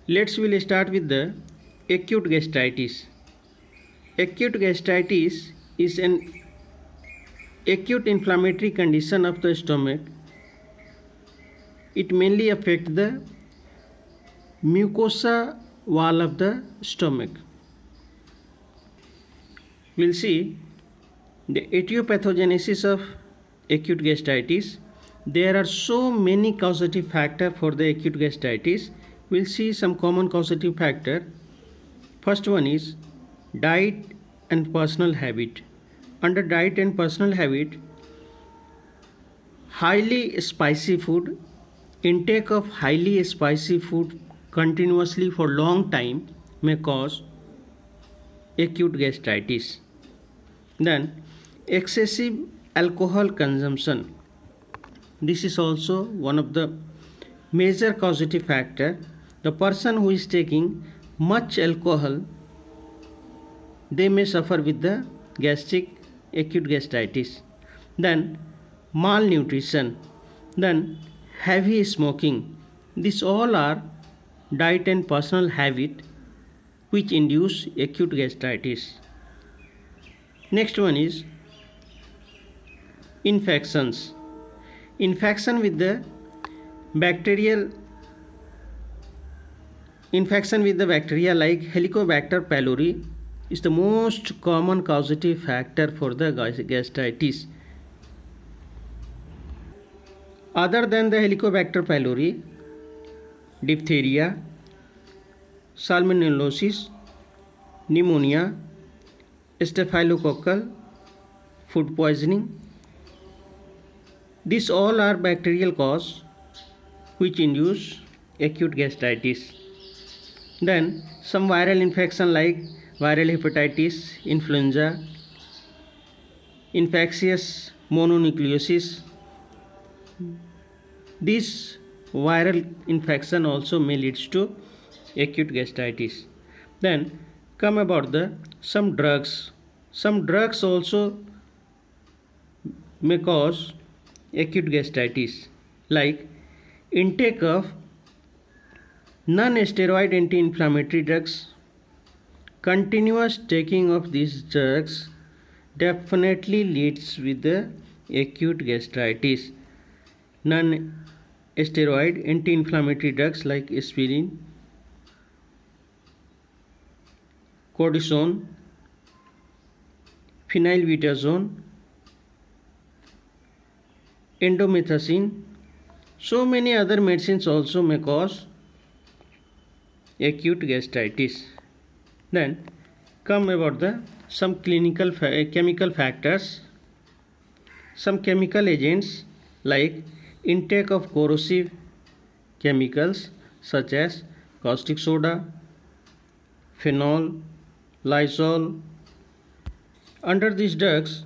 We'll start with the acute gastritis. Acute gastritis is an acute inflammatory condition of the stomach. It mainly affects the mucosa wall of the stomach. We'll see the etiopathogenesis of acute gastritis. There are so many causative factors for the acute gastritis. We'll see some common causative factor. First one is diet and personal habit. Under diet and personal habit, highly spicy food, intake of highly spicy food continuously for long time may cause acute gastritis. Then excessive alcohol consumption. This is also one of the major causative factor. The person who is taking much alcohol, they may suffer with the gastric acute gastritis. Then malnutrition, then heavy smoking. These all are diet and personal habit which induce acute gastritis. Next one is infections. Infection with the bacteria like Helicobacter pylori is the most common causative factor for the gastritis. Other than the Helicobacter pylori, diphtheria, salmonellosis, pneumonia, staphylococcal, food poisoning. These all are bacterial cause which induce acute gastritis. Then some viral infection like viral hepatitis, influenza, infectious mononucleosis. This viral infection also may lead to acute gastritis. Then come about the some drugs. Some drugs also may cause acute gastritis, like intake of non-steroid anti-inflammatory drugs. Continuous taking of these drugs definitely leads with the acute gastritis. Non-steroid anti-inflammatory drugs like aspirin, cortisone, phenylbutazone, endomethacin. So many other medicines also may cause acute gastritis. Then come about the some chemical factors. Some chemical agents like intake of corrosive chemicals such as caustic soda, phenol, Lysol. Under these drugs,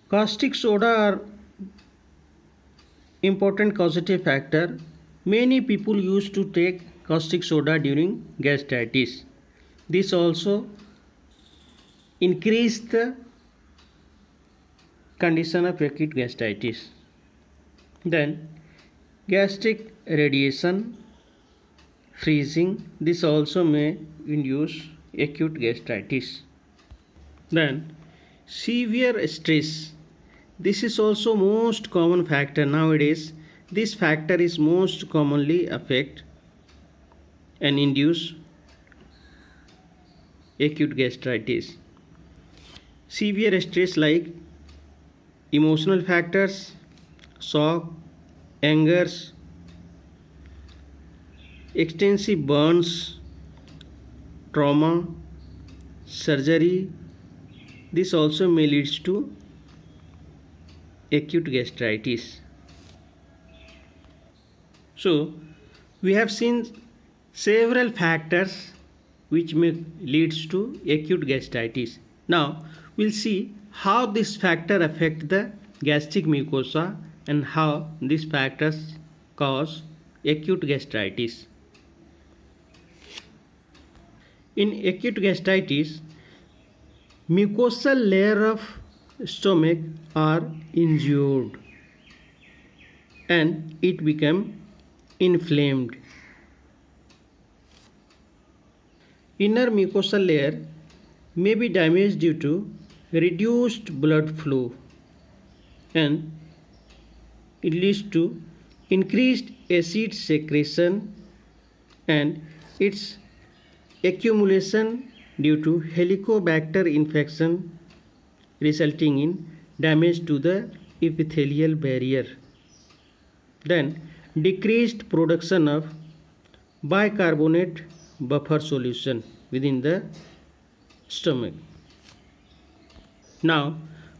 caustic soda are important causative factor. Many people used to take caustic soda during gastritis. This also increase the condition of acute gastritis. Then gastric radiation, freezing, this also may induce acute gastritis. Then severe stress, this is also most common factor nowadays. This factor is most commonly affect and induce acute gastritis. Severe stress like emotional factors, shock, angers, extensive burns, trauma, surgery. This also may lead to acute gastritis. So we have seen several factors which may leads to acute gastritis. Now we'll see how this factor affect the gastric mucosa and how these factors cause acute gastritis. In acute gastritis, mucosal layer of stomach are injured and it become inflamed. inner mucosal layer may be damaged due to reduced blood flow, and it leads to increased acid secretion and its accumulation due to Helicobacter infection, resulting in damage to the epithelial barrier. Then decreased production of bicarbonate buffer solution within the stomach. Now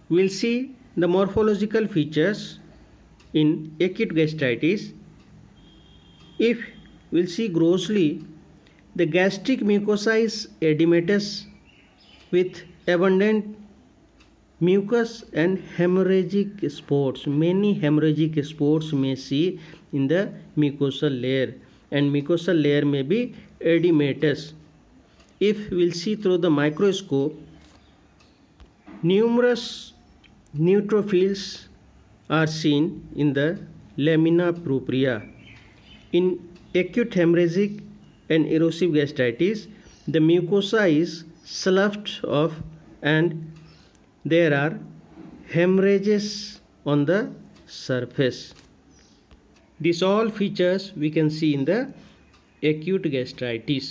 we will see the morphological features in acute gastritis. If we will see grossly, the gastric mucosa is edematous with abundant mucus and hemorrhagic spots. Many hemorrhagic spots may see in the mucosal layer, and mucosal layer may be edematous. If we will see through the microscope, numerous neutrophils are seen in the lamina propria. In acute hemorrhagic and erosive gastritis, the mucosa is sloughed off and there are hemorrhages on the surface. These all features we can see in the acute gastritis.